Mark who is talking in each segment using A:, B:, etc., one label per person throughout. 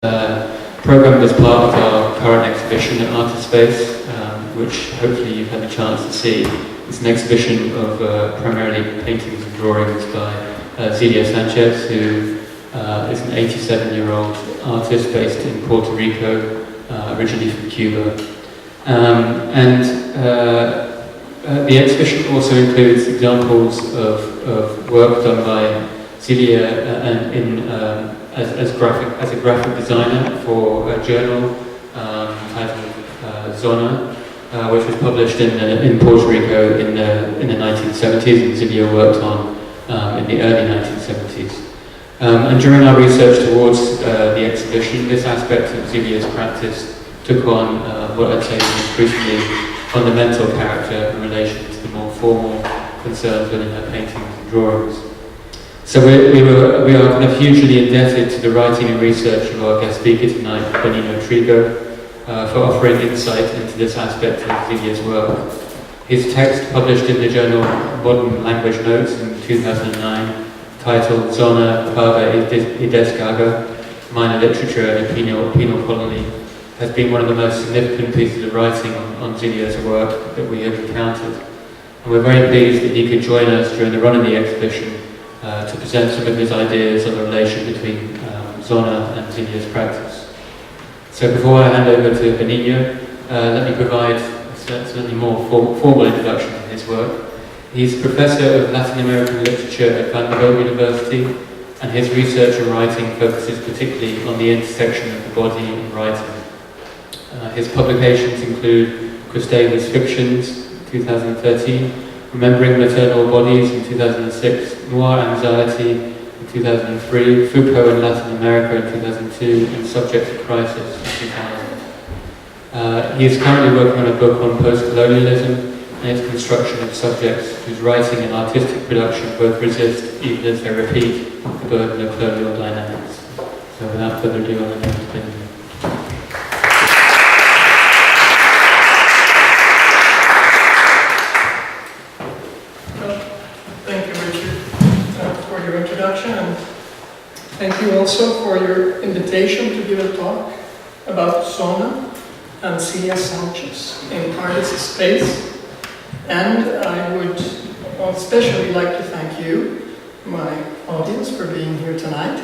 A: programmed as part of our current exhibition at Artist Space, which hopefully you've had the chance to see. It's an exhibition of primarily paintings and drawings by Zelia Sanchez, who is an 87-year-old artist based in Puerto Rico, originally from Cuba. The exhibition also includes examples of work done by Zelia as a graphic designer for a journal titled Zona, which was published in Puerto Rico in the 1970s, and Zelia worked on in the early 1970s. And during our research towards the exhibition, this aspect of Zelia's practice took on what I'd say is an increasingly fundamental character in relation to the more formal concerns within her paintings and drawings. So we are kind of hugely indebted to the writing and research of our guest speaker tonight, Benino Trigo, for offering insight into this aspect of Zelia's work. His text, published in the journal Modern Language Notes in 2009, titled Zona Paga y Descarga, Minor Literature in a Penal Colony, has been one of the most significant pieces of writing on Zelia's work that we have encountered. And we're very pleased that he could join us during the run of the exhibition to present some of his ideas on the relation between Zona and Zelia's practice. So before I hand over to Benino, let me provide a slightly more formal introduction to his work. He's Professor of Latin American Literature at Vanderbilt University, and his research and writing focuses particularly on the intersection of the body and writing. His publications include Christela's Fictions, 2013, Remembering Maternal Bodies in 2006, Noir Anxiety in 2003, Foucault in Latin America in 2002, and Subject of Crisis in 2000. He is currently working on a book on post-colonialism and its construction of subjects whose writing and artistic production both resist, even as they repeat, the burden of colonial dynamics. So without further ado, I'll hand over to Benino.
B: Thank you also for your invitation to give a talk about Zona and Zelia Sanchez in Artist Space. And I would especially like to thank you, my audience, for being here tonight.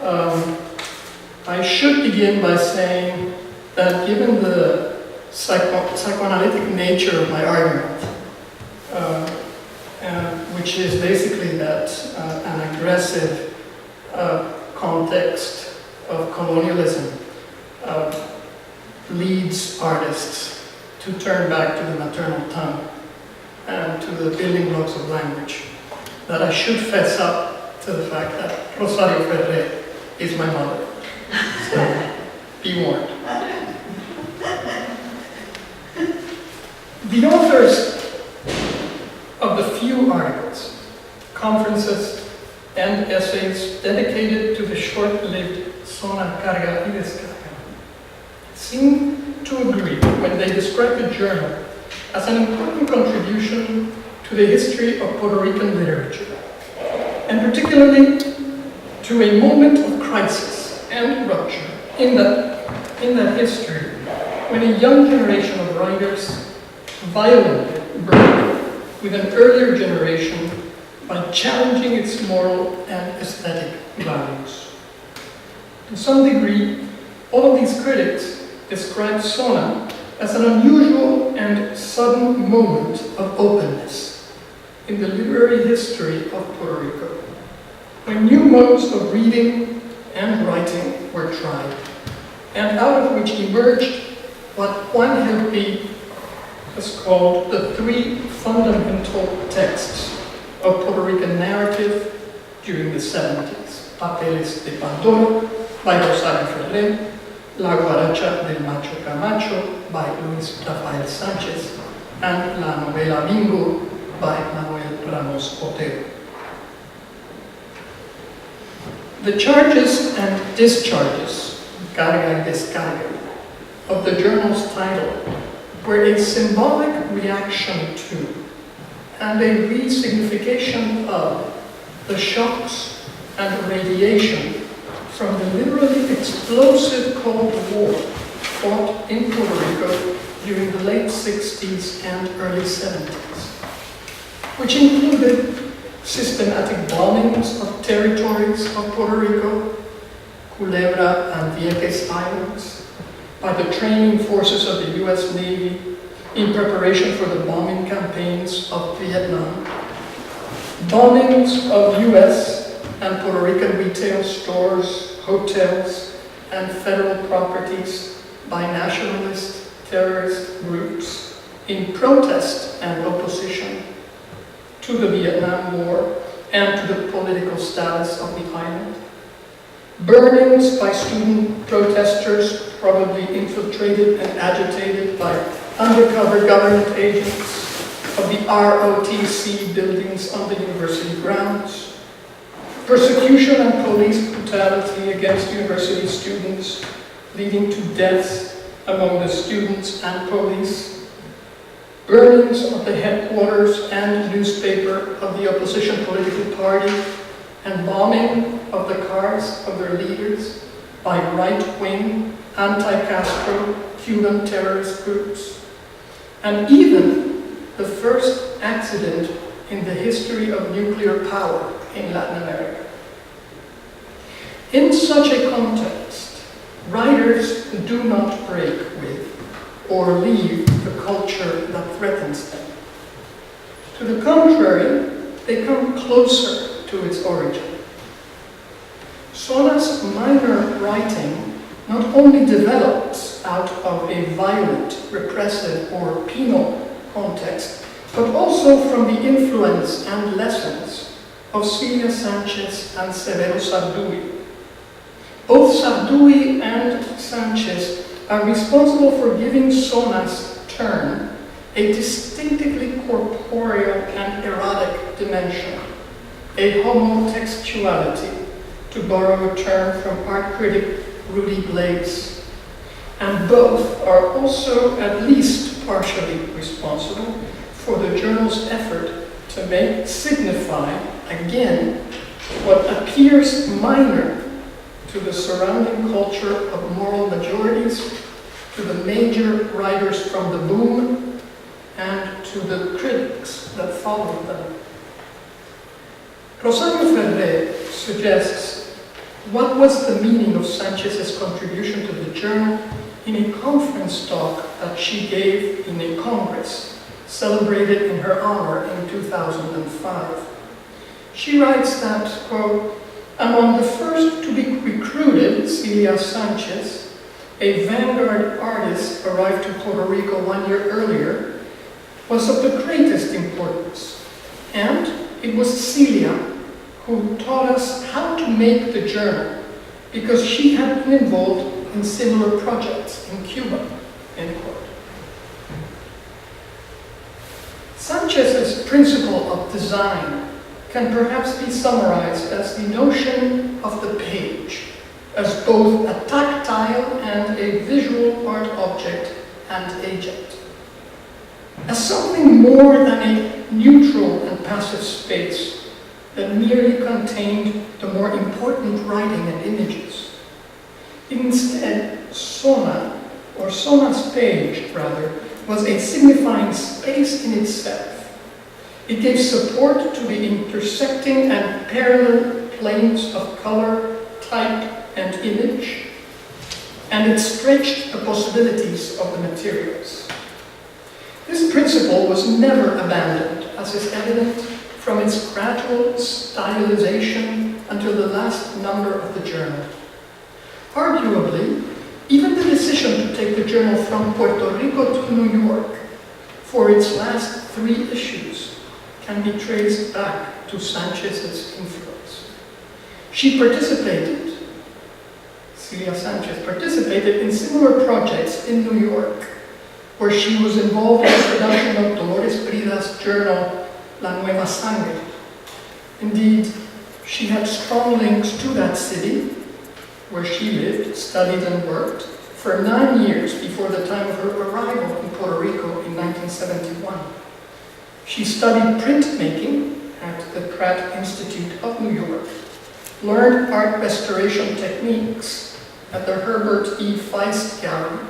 B: I should begin by saying that given the psychoanalytic nature of my argument, which is basically that an aggressive context of colonialism leads artists to turn back to the maternal tongue and to the building blocks of language, that I should fess up to the fact that Rosario Ferrer is my mother. So, be warned. The authors of the few articles, conferences, and essays dedicated to the short-lived Zona Carga y Descarga seem to agree when they describe the journal as an important contribution to the history of Puerto Rican literature, and particularly to a moment of crisis and rupture in that history, when a young generation of writers violently broke with an earlier generation by challenging its moral and aesthetic values. To some degree, all of these critics describe Zona as an unusual and sudden moment of openness in the literary history of Puerto Rico, when new modes of reading and writing were tried, and out of which emerged what Juan Helpi has called the three fundamental texts of Puerto Rican narrative during the 70s: Papeles de Pandora by Rosario Ferrer, La Guaracha del Macho Camacho by Luis Rafael Sanchez, and La Novela Bingo by Manuel Ramos Otero. The charges and discharges, carga y descarga, of the journal's title were a symbolic reaction to and a re-signification of the shocks and radiation from the literally explosive Cold War fought in Puerto Rico during the late 60s and early 70s, which included systematic bombings of territories of Puerto Rico, Culebra and Vieques Islands, by the training forces of the US Navy in preparation for the bombing campaigns of Vietnam, bombings of US and Puerto Rican retail stores, hotels, and federal properties by nationalist terrorist groups in protest and opposition to the Vietnam War and to the political status of the island. Burnings by student protesters, probably infiltrated and agitated by undercover government agents of the ROTC buildings on the university grounds. Persecution and police brutality against university students, leading to deaths among the students and police. Burnings of the headquarters and newspaper of the opposition political party, and bombing of the cars of their leaders by right-wing, anti-Castro Cuban terrorist groups. And even the first accident in the history of nuclear power in Latin America. In such a context, writers do not break with or leave the culture that threatens them. To the contrary, they come closer to its origin. Zona's minor writing not only develops out of a violent, repressive, or penal context, but also from the influence and lessons of Celia Sanchez and Severo Sarduy. Both Sarduy and Sanchez are responsible for giving Zona's turn a distinctively corporeal and erotic dimension, a homotextuality, to borrow a term from art critic Rudy Blades. And both are also at least partially responsible for the journal's effort to signify, again, what appears minor to the surrounding culture of moral majorities, to the major writers from the boom, and to the critics that followed them. Rosario Ferrer suggests what was the meaning of Sanchez's contribution to the journal in a conference talk that she gave in a congress celebrated in her honor in 2005. She writes that, quote, among the first to be recruited, Celia Sanchez, a vanguard artist arrived to Puerto Rico 1 year earlier, was of the greatest importance. And it was Celia who taught us how to make the journal, because she had been involved in similar projects in Cuba, end quote. Sanchez's principle of design can perhaps be summarized as the notion of the page, as both a tactile and a visual art object and agent. As something more than a neutral and passive space that merely contained the more important writing and images. Instead, Zona, or Zona's page rather, was a signifying space in itself. It gave support to the intersecting and parallel planes of color, type, and image, and it stretched the possibilities of the materials. This principle was never abandoned, as is evident from its gradual stylization until the last number of the journal. Arguably, even the decision to take the journal from Puerto Rico to New York for its last 3 issues can be traced back to Sanchez's influence. Celia Sanchez participated in similar projects in New York, where she was involved in the production of Dolores Brida's journal, La Nueva Sangre. Indeed, she had strong links to that city, where she lived, studied, and worked for 9 years before the time of her arrival in Puerto Rico in 1971. She studied printmaking at the Pratt Institute of New York, learned art restoration techniques at the Herbert E. Feist Gallery,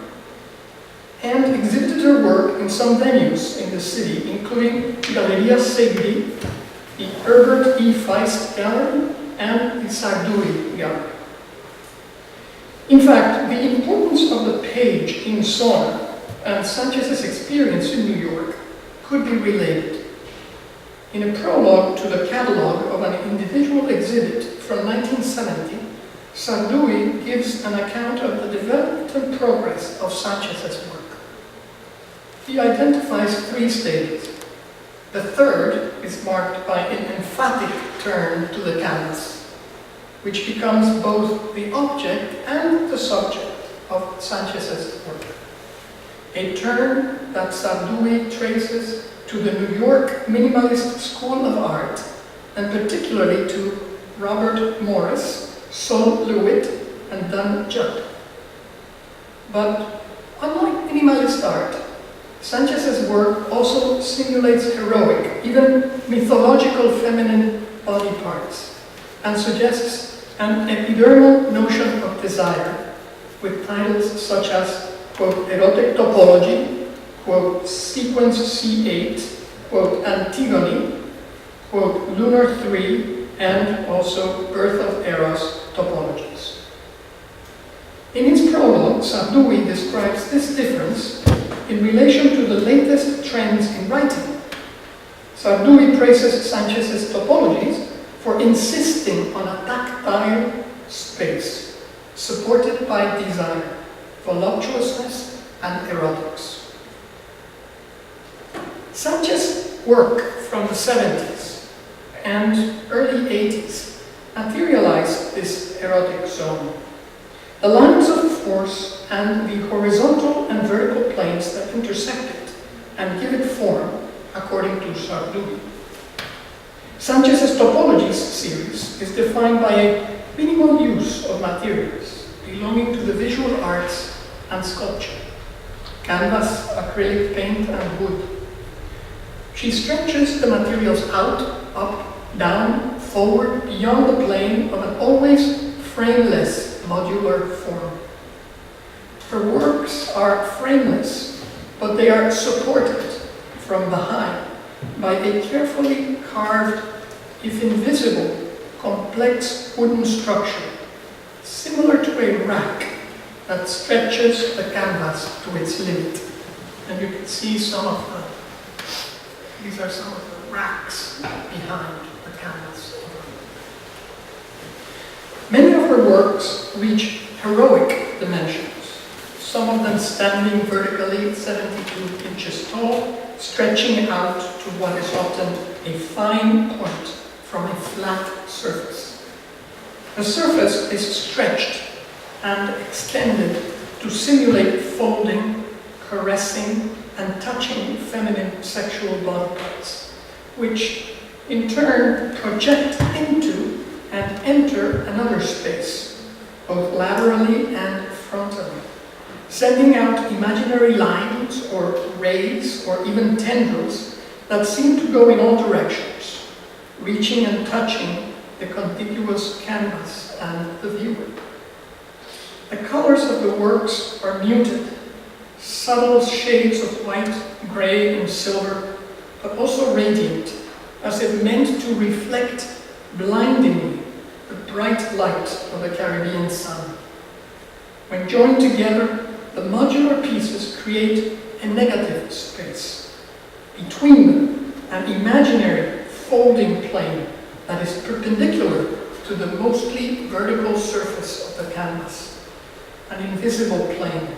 B: and exhibited her work in some venues in the city, including Galleria Segri, the Herbert E. Feist Gallery, and the Sarduy Gallery. In fact, the importance of the page in Zona and Sanchez's experience in New York could be related. In a prologue to the catalog of an individual exhibit from 1970, Sarduy gives an account of the development and progress of Sanchez's work. He identifies 3 stages. The third is marked by an emphatic turn to the canvas, which becomes both the object and the subject of Sanchez's work. A turn that Sarduy traces to the New York Minimalist School of Art, and particularly to Robert Morris, Sol LeWitt, and Dan Judd. But unlike minimalist art, Sanchez's work also simulates heroic, even mythological feminine body parts, and suggests an epidermal notion of desire, with titles such as, quote, Erotic Topology, quote, Sequence C8, quote, Antigone, quote, Lunar 3, and also Birth of Eros topologies. In his prologue, Sarduy describes this difference in relation to the latest trends in writing. Sarduy praises Sanchez's topologies for insisting on a tactile space, supported by desire, voluptuousness, and erotics. Sanchez's work from the 70s and early 80s materialized this erotic zone. The lines of force and the horizontal and vertical planes that intersect it and give it form, according to Sarduy. Sanchez's topologies series is defined by a minimal use of materials belonging to the visual arts and sculpture, canvas, acrylic paint, and wood. She stretches the materials out, up, down, forward, beyond the plane of an always frameless modular form. Her works are frameless, but they are supported from behind by a carefully carved, if invisible, complex wooden structure, similar to a rack that stretches the canvas to its limit. And you can see these are some of the racks behind the canvas. Many of her works reach heroic dimensions, some of them standing vertically 72 inches tall, stretching out to what is often a fine point from a flat surface. The surface is stretched and extended to simulate folding, caressing, and touching feminine sexual body parts, which in turn project into and enter another space, both laterally and frontally, sending out imaginary lines or rays or even tendrils that seem to go in all directions, reaching and touching the contiguous canvas and the viewer. The colors of the works are muted, subtle shades of white, gray, and silver, but also radiant, as if meant to reflect blindingly the bright light of the Caribbean sun. When joined together, the modular pieces create a negative space. Between them, an imaginary folding plane that is perpendicular to the mostly vertical surface of the canvas, an invisible plane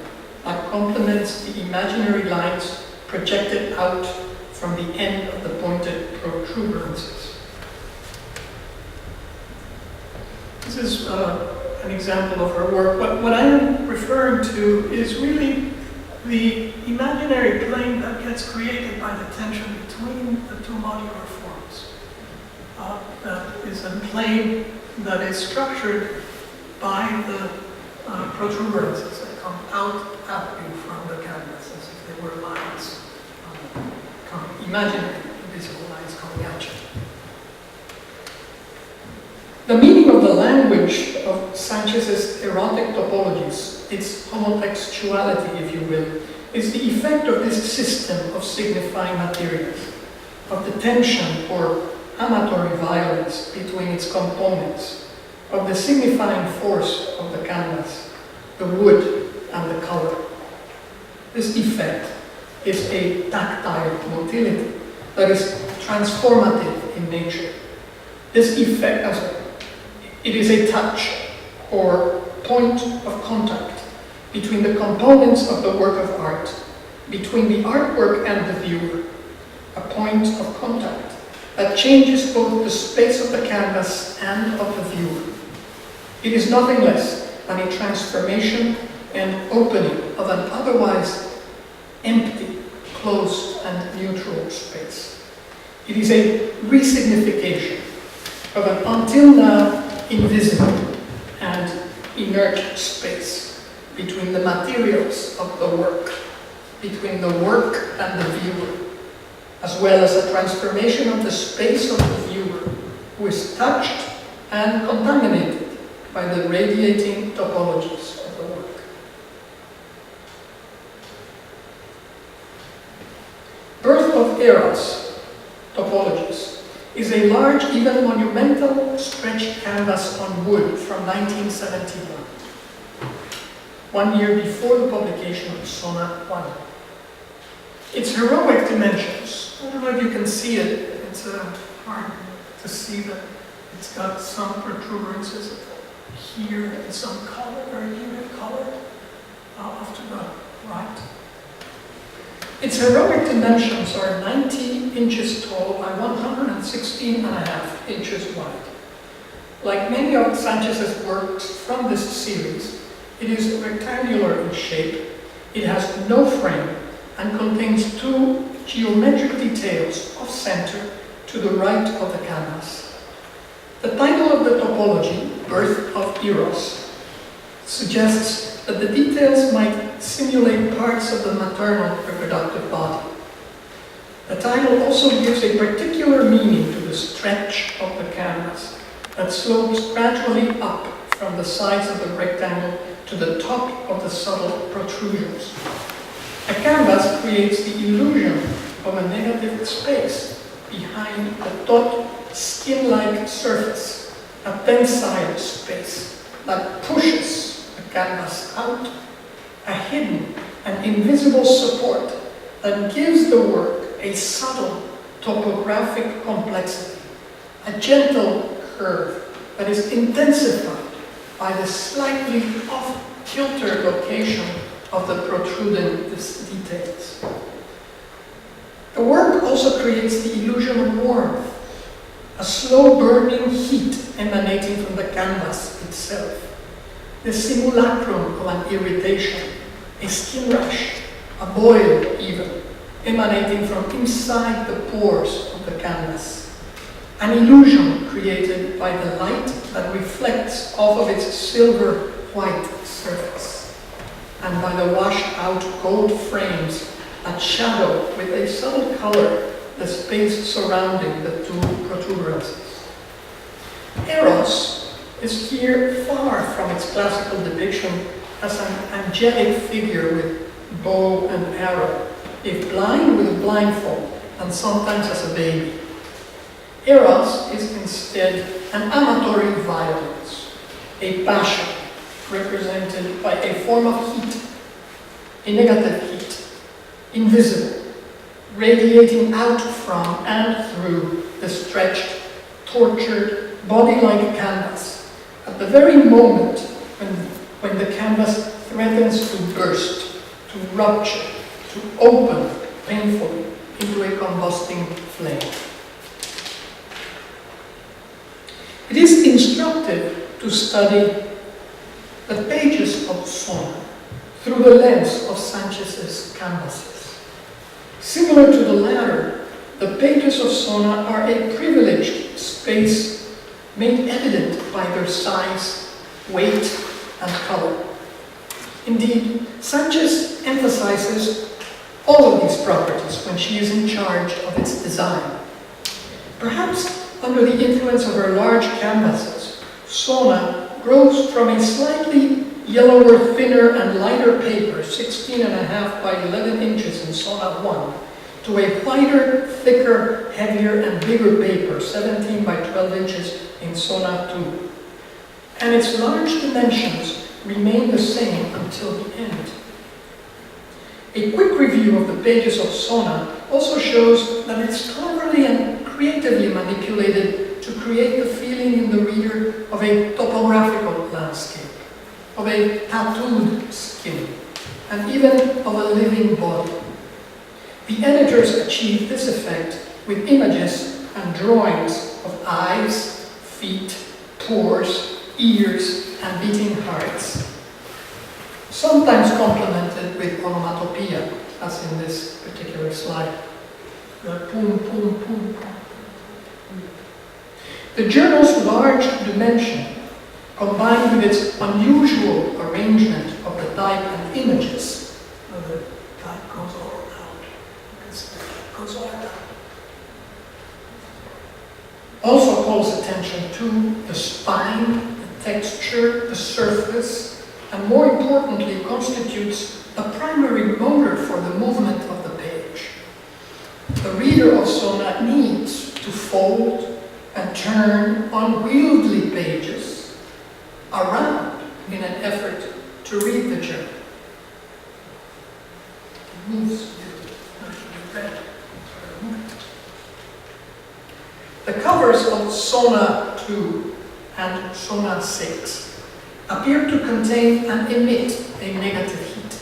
B: that complements the imaginary lines projected out from the end of the pointed protuberances. This is an example of her work. But what I am referring to is really the imaginary plane that gets created by the tension between the two modular forms. That is a plane that is structured by the protuberances that come out at you from the canvas as if they were lines, imaginary invisible lines coming at you. The meaning of the language of Sanchez's erotic topologies, its homotextuality, if you will, is the effect of this system of signifying materials, of the tension or amatory violence between its components, of the signifying force of the canvas, the wood and the color. This effect is a tactile motility that is transformative in nature. This effect, it is a touch or point of contact between the components of the work of art, between the artwork and the viewer, a point of contact that changes both the space of the canvas and of the viewer. It is nothing less than a transformation and opening of an otherwise empty, closed and neutral space. It is a resignification of an until now invisible and inert space between the materials of the work, between the work and the viewer, as well as a transformation of the space of the viewer, who is touched and contaminated by the radiating topologies of the work. Birth of Eros topologies is a large, even monumental, stretched canvas on wood from 1971, 1 year before the publication of Sona 1. Its heroic dimensions, I don't know if you can see it, it's hard to see that it's got some protuberances here and some color, very vivid color, off to the right. Its heroic dimensions are 90 inches tall by 116.5 inches wide. Like many of Sanchez's works from this series, it is rectangular in shape, it has no frame, and contains two geometric details off-center to the right of the canvas. The title of the topology, Birth of Eros, suggests that the details might simulate parts of the maternal reproductive body. The title also gives a particular meaning to the stretch of the canvas that slopes gradually up from the sides of the rectangle to the top of the subtle protrusions. A canvas creates the illusion of a negative space behind the taut, skin-like surface, a tensile space that pushes the canvas out, a hidden and invisible support that gives the work a subtle topographic complexity, a gentle curve that is intensified by the slightly off-kilter location of the protruding details. The work also creates the illusion of warmth, a slow burning heat emanating from the canvas itself, the simulacrum of an irritation, a skin rash, a boil even, emanating from inside the pores of the canvas, an illusion created by the light that reflects off of its silver-white surface, and by the washed-out gold frames that shadow with a subtle color the space surrounding the two protuberances. Eros is here far from its classical depiction as an angelic figure with bow and arrow, if blind with a blindfold, and sometimes as a baby. Eros is instead an amatory violence, a passion represented by a form of heat, a negative heat, invisible, radiating out from and through the stretched, tortured, body-like canvas at the very moment when the canvas threatens to burst, to rupture, to open painfully into a combusting flame. It is instructive to study the pages of Sona through the lens of Sanchez's canvases. Similar to the latter, the pages of Sona are a privileged space made evident by their size, weight, and color. Indeed, Sanchez emphasizes all of these properties when she is in charge of its design. Perhaps under the influence of her large canvases, Sona grows from a slightly yellower, thinner, and lighter paper, 16.5 by 11 inches in Sona 1, to a whiter, thicker, heavier, and bigger paper, 17 by 12 inches in Sona 2. And its large dimensions remain the same until the end. A quick review of the pages of Sona also shows that it's cleverly and creatively manipulated to create the feeling in the reader of a topographical landscape, of a tattooed skin, and even of a living body. The editors achieved this effect with images and drawings of eyes, feet, pores, ears, and beating hearts, sometimes complemented with onomatopoeia, as in this particular slide. Boom, boom, boom, boom. The journal's large dimension, combined with its unusual arrangement of the type and images, the type goes all down, goes all down, also calls attention to the spine, the texture, the surface, and more importantly constitutes a primary motor for the movement of the page. The reader of Sona needs to fold and turn unwieldy pages around in an effort to read the journal. It moves to read. The covers of Sona 2 and Sona 6 appear to contain and emit a negative heat.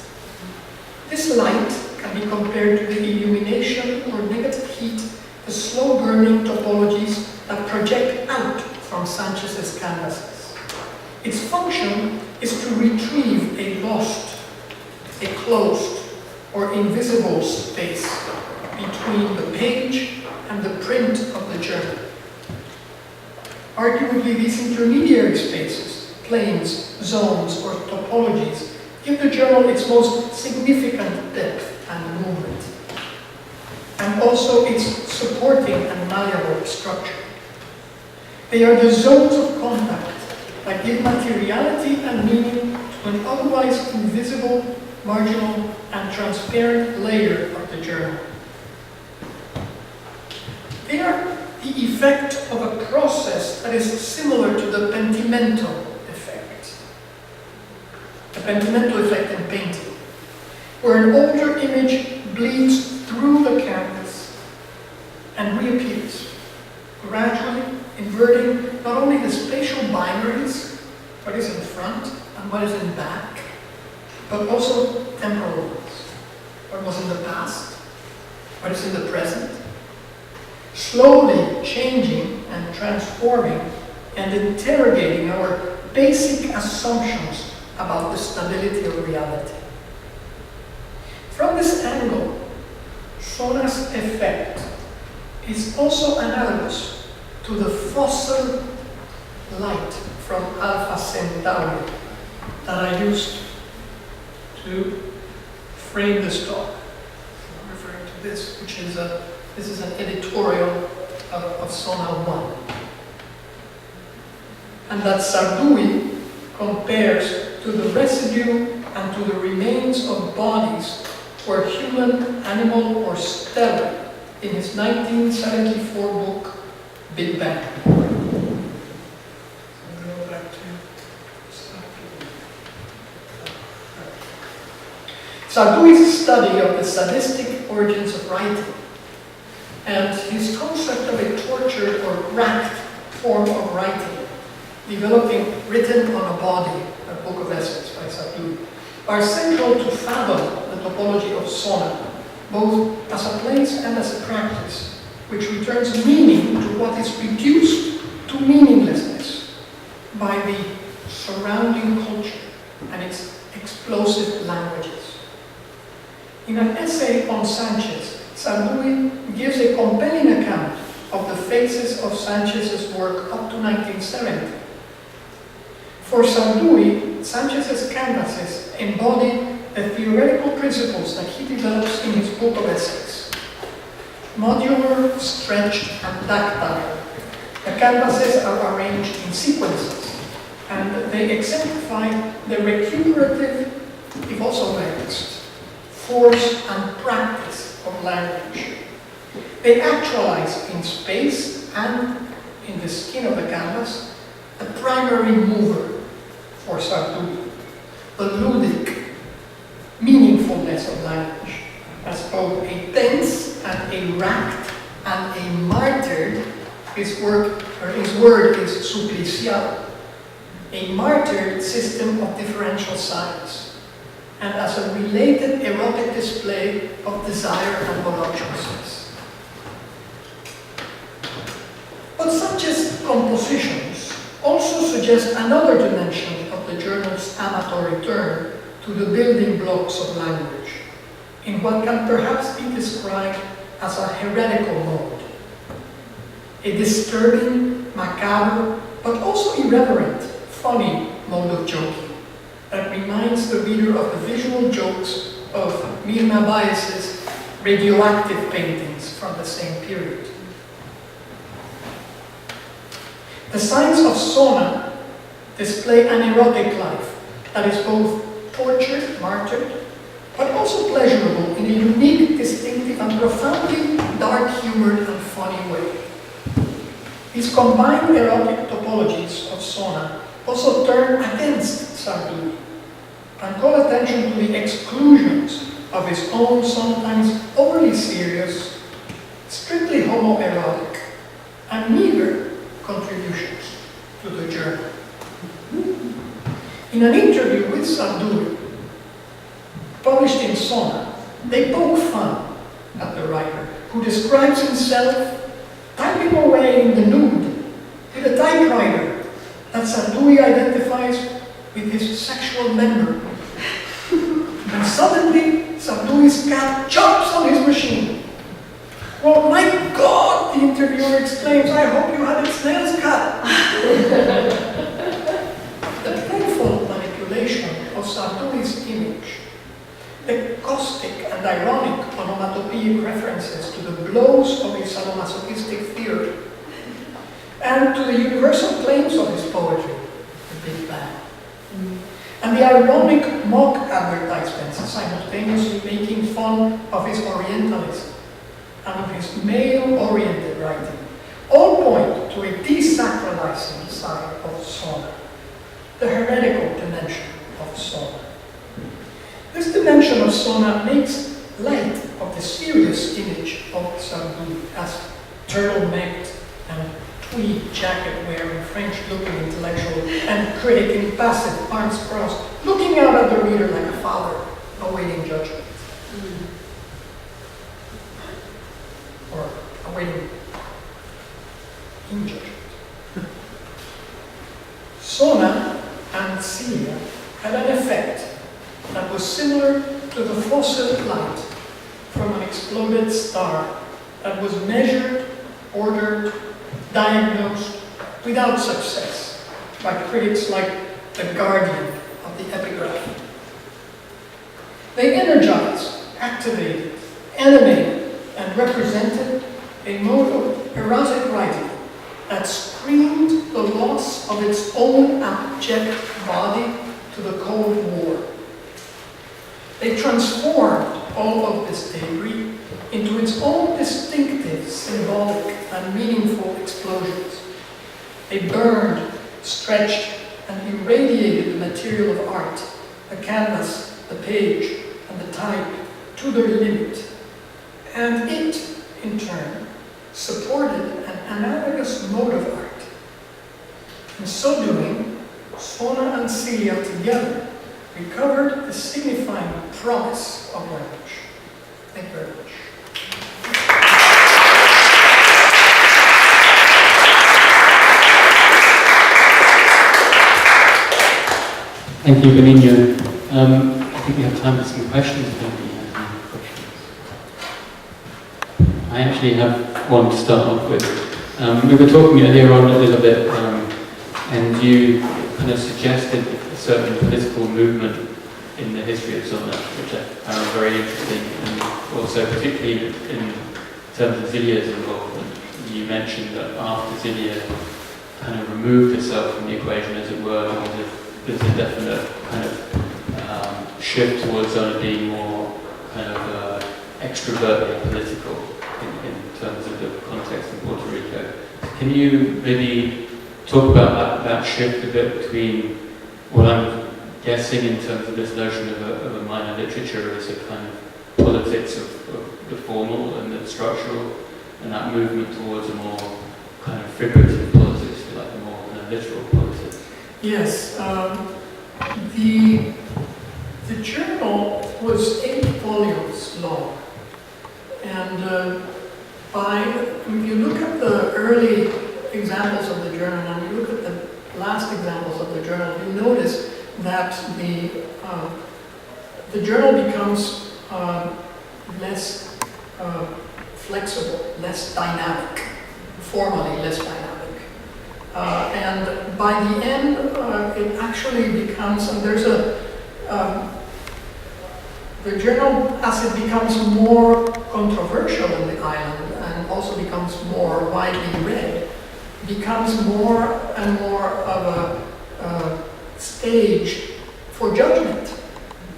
B: This light can be compared to the illumination or negative heat, the slow-burning topologies that project out from Sanchez's canvases. Its function is to retrieve a lost, a closed, or invisible space between the page and the print of the journal. Arguably, these intermediary spaces, planes, zones, or topologies, give the journal its most significant depth and movement, and also its supporting and malleable structure. They are the zones of contact that give materiality and meaning to an otherwise invisible, marginal, and transparent layer of the journal. They are the effect of a process that is similar to the pentimento effect. The pentimento effect in painting, where an older image bleeds through the canvas and reappears, gradually inverting not only the spatial binaries, what is in front and what is in back, but also temporal ones, what was in the past, what is in the present, slowly changing and transforming and interrogating our basic assumptions about the stability of reality. From this angle, Sona's effect is also analogous to the fossil light from Alpha Centauri that I used to frame this talk. I'm referring to this, which is this is an editorial of Sona 1. And that Sardoui compares to the residue and to the remains of bodies, were human, animal, or stellar, in his 1974 book, Big Bang. Go back to Sardoui's study of the sadistic origins of writing and his concept of a tortured or racked form of writing, developing Written on a Body, a book of essays by Sardoui, are central to fathom the topology of Sona, both as a place and as a practice, which returns meaning to what is reduced to meaninglessness by the surrounding culture and its explosive languages. In an essay on Sanchez, Sardoui gives a compelling account of the phases of Sanchez's work up to 1970. For Sardoui, Sanchez's canvases embody the theoretical principles that he develops in his book of essays. Modular, stretched, and tactile, the canvases are arranged in sequences and they exemplify the recuperative, if also mixed, force and practice of language. They actualize in space and in the skin of the canvas the primary mover for Sartori, the ludic meaningfulness of language, as both a tense and a racked and a martyred. His word is supplicial, a martyred system of differential signs, and as a related erotic display of desire and voluptuousness. But such as compositions also suggest another dimension of the journal's amateur return to the building blocks of language, in what can perhaps be described as a heretical mode. A disturbing, macabre, but also irreverent, funny mode of joking that reminds the reader of the visual jokes of Mirna Baez's radioactive paintings from the same period. The signs of Sona display an erotic life that is both tortured, martyred, but also pleasurable in a unique, distinctive, and profoundly dark-humored and funny way. These combined erotic topologies of Sona also turn against Sartori and call attention to the exclusions of his own sometimes overly serious, strictly homoerotic, and meager contributions to the journal. In an interview with Sartori, published in Sona, they poke fun at the writer, who describes himself typing away in the nude with a typewriter that Sartori identifies with his sexual member. And suddenly, Sartori's cat jumps on his machine. "Well, my God," the interviewer exclaims, "I hope you had its nails cut." The playful manipulation of Sartori's image, the caustic and ironic onomatopoeic references to the blows of his sadomasochistic theory, and to the universal claims of his poetry, the Big Bang, and the ironic mock advertisements simultaneously making fun of his Orientalism and of his male-oriented writing, all point to a desacralizing side of Sona, the heretical dimension of Sona. This dimension of Sona makes light of the serious image of Sartori as turtle-necked and tweed jacket-wearing French-looking intellectual and critic in passive, arms crossed, looking out at the reader like a father awaiting judgment. Or awaiting injudgment. Sona and Celia had an effect that was similar to the fossil light from an exploded star that was measured, ordered, diagnosed without success by critics like the guardian of the epigraph. They energized, activated, animated, and represented a mode of erotic writing that screamed the loss of its own abject body to the Cold War. They transformed all of this debris into its own distinctive, symbolic, and meaningful explosions. They burned, stretched, and irradiated the material of art, the canvas, the page, and the type, to their limit. And it, in turn, supported an analogous mode of art. In so doing, Sona and Celia together recovered the signifying promise of language. Thank you very much.
A: Thank you, Benigno. I think we have time for some questions. If anybody has any questions. I actually have one to start off with. We were talking earlier on a little bit, and you kind of suggested a certain political movement in the history of Zona, which I found very interesting, and also particularly in terms of Zilia's involvement. You mentioned that after Zilia kind of removed itself from the equation, as it were, because there's a definite kind of shift towards Zona being more kind of extrovertly political in terms of the context in Puerto Rico. Can you maybe talk about that shift a bit between what I'm guessing in terms of this notion of a minor literature as a kind of politics of the formal and the structural, and that movement towards a more kind of figurative politics, like a more kind of literal politics?
B: Yes. The journal was 8 volumes long, and if you look at the early examples of the journal and you look at the last examples of the journal, you notice that the journal becomes less flexible, less dynamic, formally less dynamic. And by the end, it actually becomes, and there's the journal, as it becomes more controversial in the island and also becomes more widely read, becomes more and more of a stage for judgment.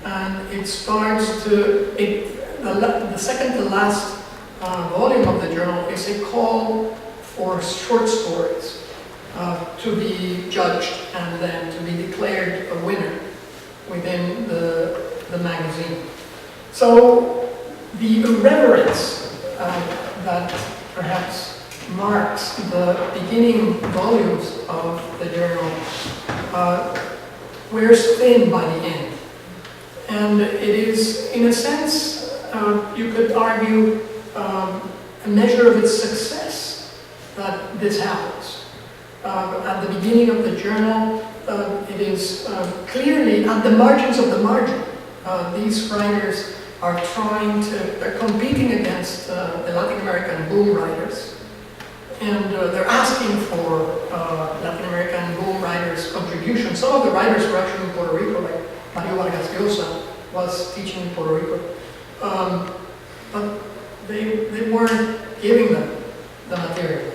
B: And it starts to, the second to last volume of the journal is a call for short stories to be judged and then to be declared a winner within the magazine. So the irreverence that perhaps marks the beginning volumes of the journal wears thin by the end. And it is, in a sense, you could argue, a measure of its success that this happens. At the beginning of the journal, it is clearly at the margins of the margin. These writers are they're competing against the Latin American boom writers. And they're asking for Latin American boom writers' contributions. Some of the writers were actually in Puerto Rico, like Mario Vargas Llosa was teaching in Puerto Rico. But they weren't giving them the material.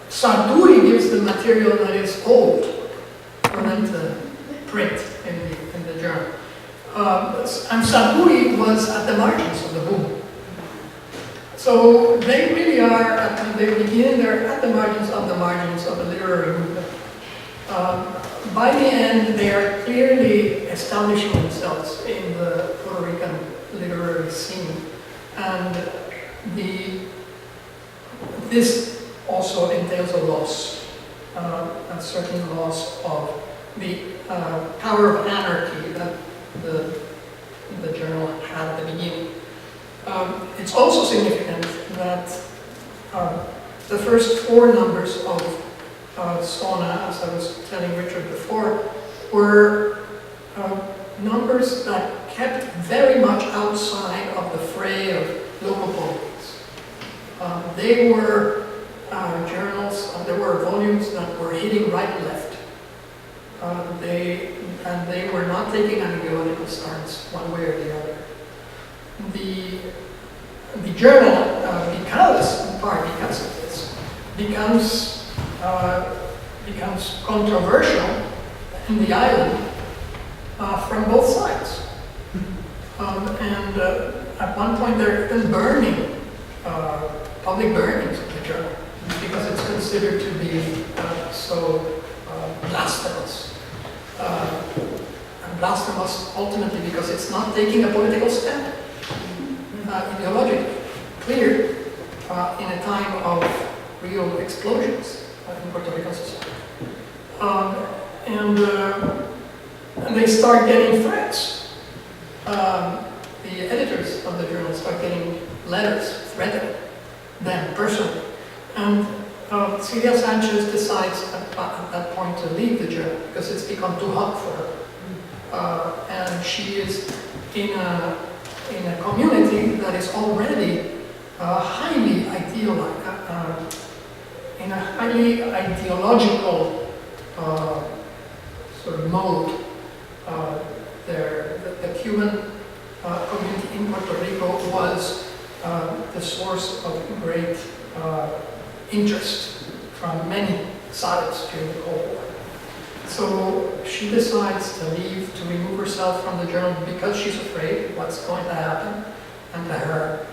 B: Sartori gives the material that is old for them to print in the journal. And Sartori was at the margins of the boom. So they really are, they're at the margins of the literary movement. By the end, they are clearly establishing themselves in the Puerto Rican literary scene. And this also entails a loss, a certain loss of the power of anarchy that the journal had at the beginning. It's also significant that the first 4 numbers of Sona, as I was telling Richard before, were numbers that kept very much outside of the fray of local politics. They were journals, there were volumes that were hitting right and left. They were not taking an ideological stance one way or the other. The journal, in part because of this, becomes controversial in the island from both sides. And at one point they're even burning, public burnings of the journal because it's considered to be so blasphemous. And blasphemous ultimately because it's not taking a political stand, ideologically clear in a time of real explosions in Puerto Rican society. And they start getting threats. The editors of the journal start getting letters threatening them personally. And Celia Sanchez decides at that point to leave the journal because it's become too hot for her. And she is in a community that is already highly in a highly ideological sort of mode. The Cuban community in Puerto Rico was the source of great interest from many sides during the Cold War. So she decides to leave, to remove herself from the journal because she's afraid of what's going to happen, and to her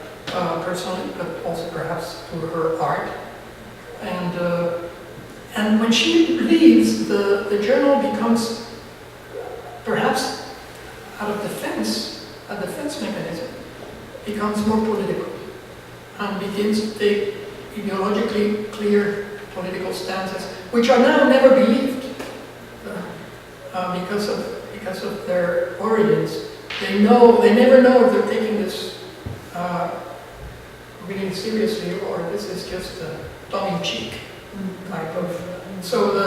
B: personally, but also perhaps to her art. And when she leaves, the journal becomes, perhaps out of defense, a defense mechanism, becomes more political and begins to take ideologically clear political stances, which are now never believed because of their origins. They never know if they're taking this really seriously, or this is just a tongue-in-cheek type of. So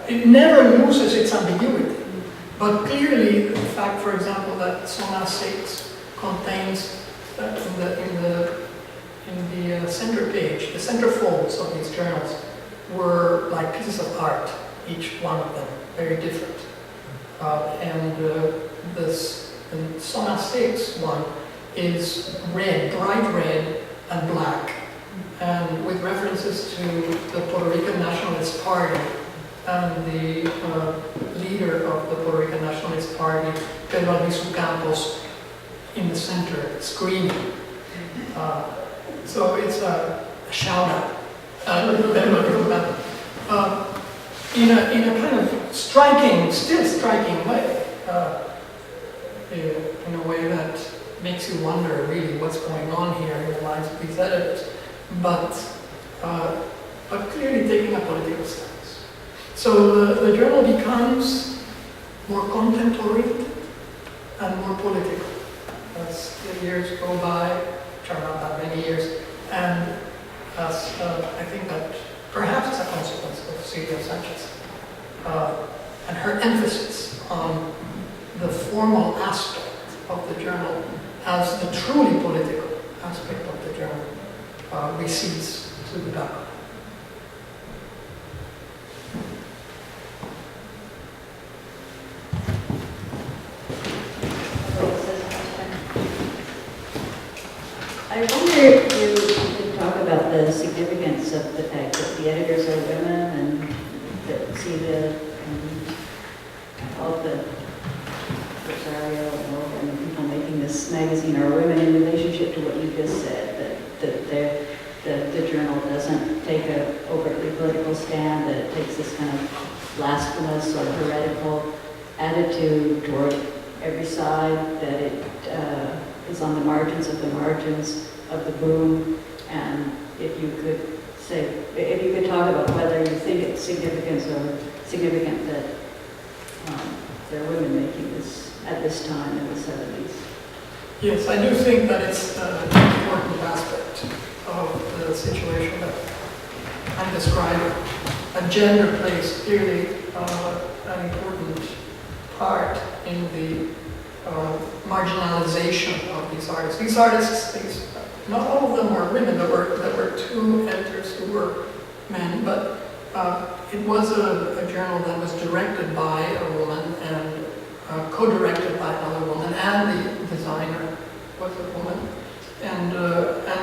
B: it never loses its ambiguity. But clearly, the fact, for example, that Zona 6 contains in the center page, the center folds of these journals were like pieces of art, each one of them, very different. The Zona 6 one is red, bright red and black, and with references to the Puerto Rican Nationalist Party and the leader of the Puerto Rican Nationalist Party, Pedro Albizu Campos, in the center, screaming. So it's a shout out. In a kind of still striking way, in a way that makes you wonder really what's going on here in the lives of these editors, but clearly taking a political stance. So the journal becomes more content-oriented and more political as the years go by, which are not that many years, and as I think that perhaps it's a consequence of Silvia Sanchez and her emphasis on the formal aspect of the journal as the truly political aspect of the journal recedes to the background.
C: I wonder if you could talk about the significance of the fact that the editors are women and that Celia and all the Rosario and Morgan and people making this magazine are women in relationship to what you just said, that the journal doesn't take an overtly political stand, that it takes this kind of blasphemous or heretical attitude toward every side, that it is on the margins of the boom, and if you could talk about whether you think it's significant that there are women making this at this time in the 70s.
B: Yes, I do think that it's an important aspect of the situation that I'm describing. And gender plays clearly an important part in the marginalization of these artists. These artists, not all of them were women. There were two editors who were men, but it was a journal that was directed by a woman and co-directed by another woman, and the designer was a woman. And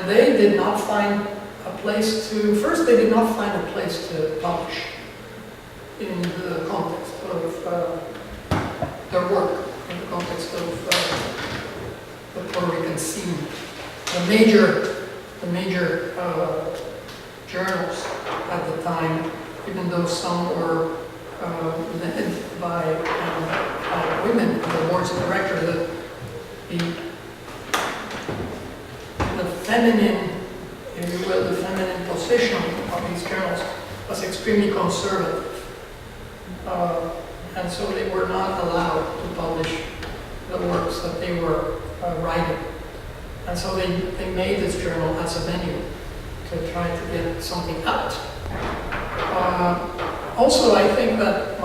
B: they did not find a place to. First, they did not find a place to publish in the context of their work, in the context of the Puerto Rican scene. The major journals at the time, even though some were led by women on the boards of directors, the feminine, if you will, the feminine position of these journals was extremely conservative. And so they were not allowed to publish the works that they were writing. And so they made this journal as a venue to try to get something out. Also, I think that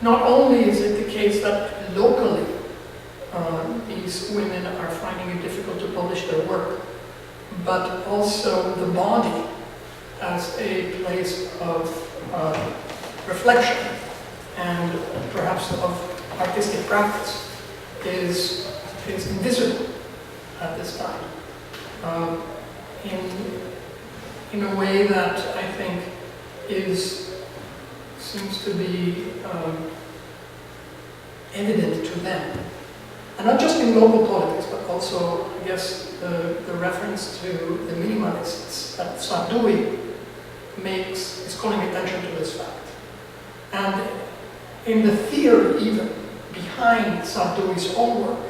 B: not only is it the case that locally these women are finding it difficult to publish their work, but also the body as a place of reflection and perhaps of artistic practice is invisible at this time. in a way that I think seems to be evident to them. And not just in local politics, but also, I guess, the reference to the minimalists that Sardoui is calling attention to this fact. And in the theory even, behind Sardoui's own work,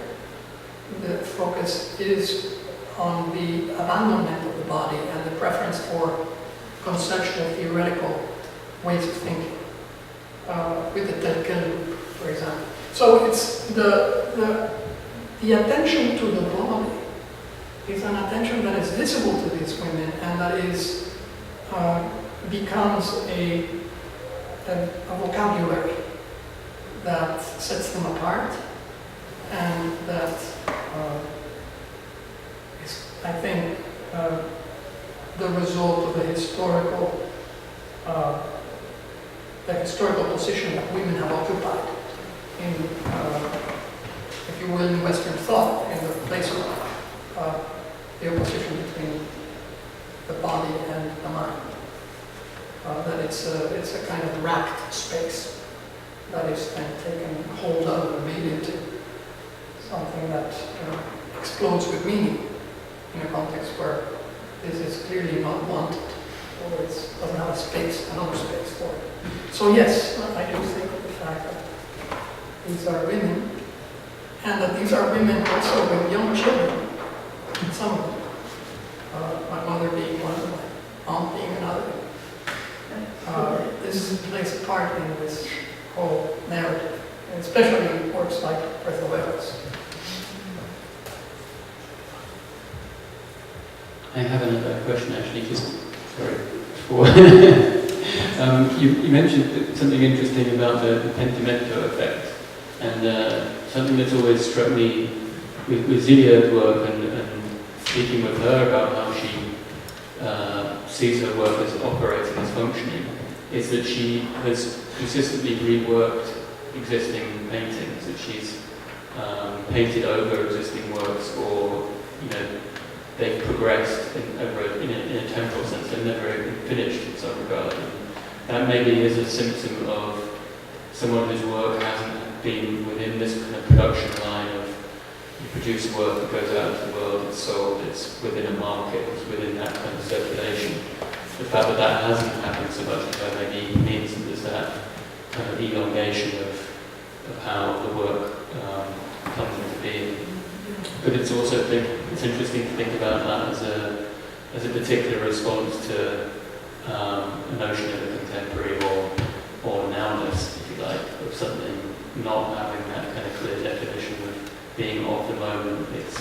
B: the focus is on the abandonment of the body and the preference for conceptual, theoretical ways of thinking, with the Telkel, for example. So it's the attention to the body is an attention that is visible to these women and that is becomes a vocabulary that sets them apart and that is, I think, the result of the historical position that women have occupied in, if you will, in Western thought, in the place of the opposition between the body and the mind. That it's a kind of racked space that is then taken hold of and made into something that explodes with meaning in a context where this is clearly not wanted, or it doesn't have a space, another space for it. So yes, I do think of the fact that these are women, and that these are women also with young children, some of them. My mother being one, my aunt being another. This plays a part in this whole narrative, and especially in works like Berthoev's.
A: I have another question actually, just, sorry, before. You mentioned something interesting about the pentimento effect, and something that's always struck me with Zilia's work and speaking with her about how she sees her work as operating, as functioning, is that she has consistently reworked existing paintings, that she's painted over existing works, or they've progressed in a temporal sense. They've never been finished in some regard. And that maybe is a symptom of someone whose work hasn't been within this kind of production line of you produce work that goes out into the world, it's sold, it's within a market, it's within that kind of circulation. The fact that that hasn't happened so much for her maybe means that there's that kind of elongation of how the work comes into being. But it's also it's interesting to think about that as a particular response to a notion of a contemporary or nowness, if you like, of something not having that kind of clear definition of being of the moment. It's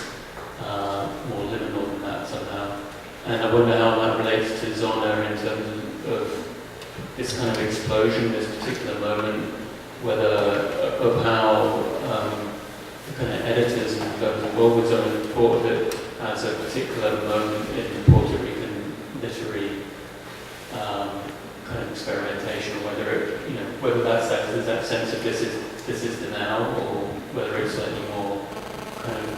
A: more liminal than that somehow. And I wonder how that relates to Zona in terms of this kind of explosion, this particular moment, of how the kind of editors and those involved with Zona thought of it as a particular moment in Puerto Rican literary kind of experimentation, or whether that's that sense of this is the now, or whether it's slightly more kind of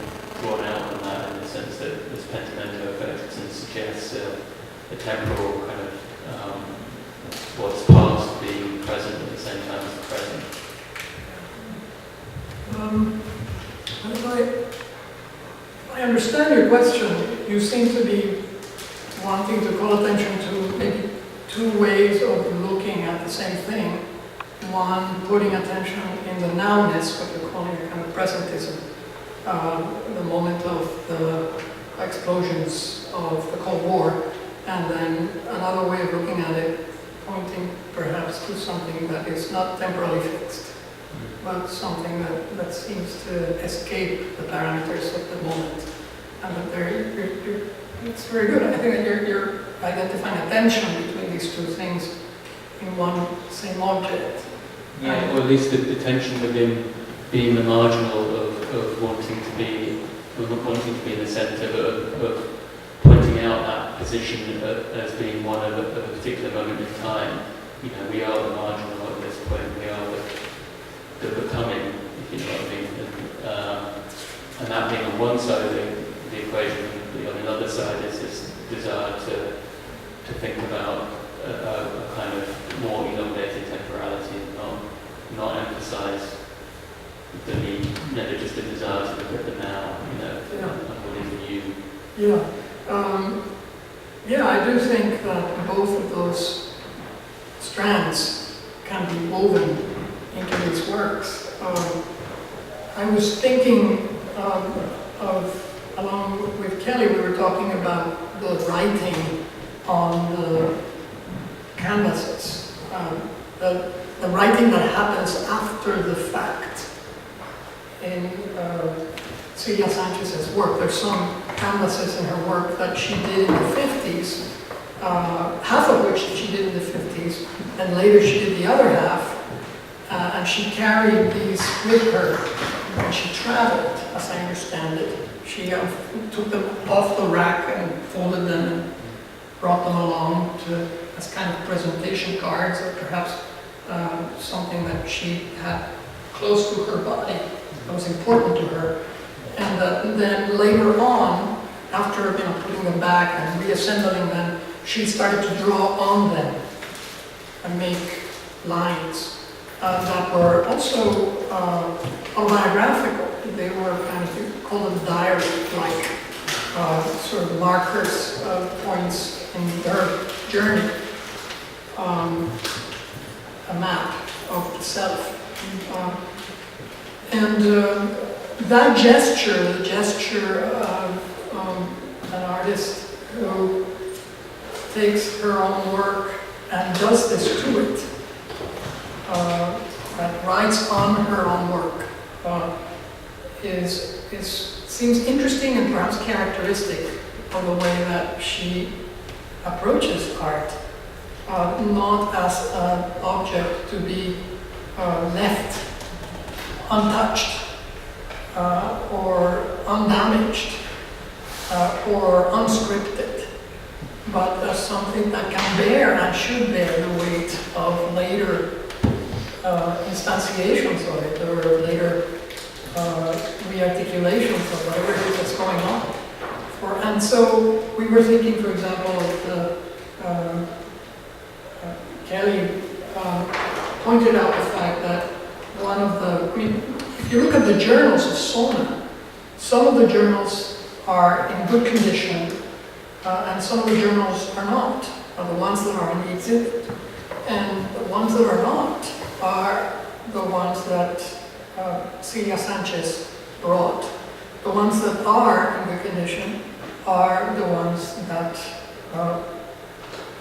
A: drawn out than that, in the sense that this pentimento effect and suggests a temporal kind of what's past being present at the same time as the present.
B: I understand your question. You seem to be wanting to call attention to maybe two ways of looking at the same thing. One, putting attention in the nowness, what you're calling a kind of presentism, the moment of the explosions of the Cold War, and then another way of looking at it, pointing perhaps to something that is not temporally fixed, but something that seems to escape the parameters of the moment. And that it's very good. I think that you're identifying a tension between these two things in one same object.
A: Yeah, or at least the tension within being the marginal of wanting to be in the centre, of pointing out that position as being one of a particular moment in time. We are the marginal at this point. We are the becoming, if you know what I mean. And that being on one side of the equation, and on the other side is this desire to think about a kind of more elongated temporality, and not emphasize the need, just the desire to look at the now, and what is new.
B: Yeah. I do think that both of those strands can be woven into these works. I was thinking along with Kelly, we were talking about the writing on the canvases, the writing that happens after the fact in Celia Sanchez's work. There's some canvases in her work that she did in the 50s, half of which she did in the 50s, and later she did the other half, and she carried these with her when she traveled, as I understand it. She took them off the rack and folded them and brought them along as kind of presentation cards, or perhaps something that she had close to her body that was important to her. And then later on, after putting them back and reassembling them, she started to draw on them and make lines that were also autobiographical. They were kind of, you call them diary-like sort of markers, points in her journey, a map of the self. That gesture, the gesture of an artist who takes her own work and does this to it, that writes on her own work, seems interesting and perhaps characteristic of the way that she approaches art, not as an object to be left untouched or undamaged or unscripted, but as something that can bear and should bear the weight of later instantiations of it, or later rearticulations of whatever it is that's going on. And so we were thinking, for example, of Kelly pointed out the fact that one of if you look at the journals of Sona, some of the journals are in good condition, and some of the journals are not, are the ones that are in the exhibit. And the ones that are not are the ones that Celia Sanchez brought. The ones that are in good condition are the ones that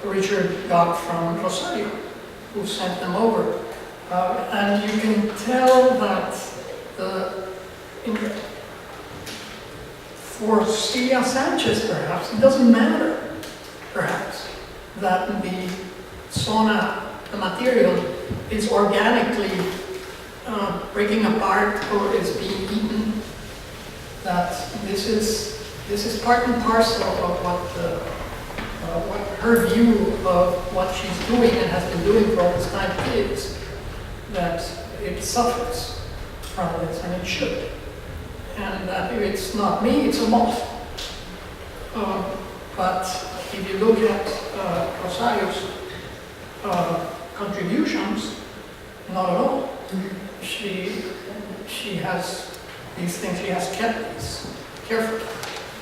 B: Richard got from Rosario, who sent them over. And you can tell that for Celia Sanchez, perhaps, it doesn't matter, perhaps, that the Sona, the material, is organically breaking apart or is being eaten. That this is part and parcel of what her view of what she's doing and has been doing for all this time is. That it suffers from this, and it should. And that if it's not me, it's a moth. But if you look at Rosario's contributions, not at all. She has these things, she has kept these carefully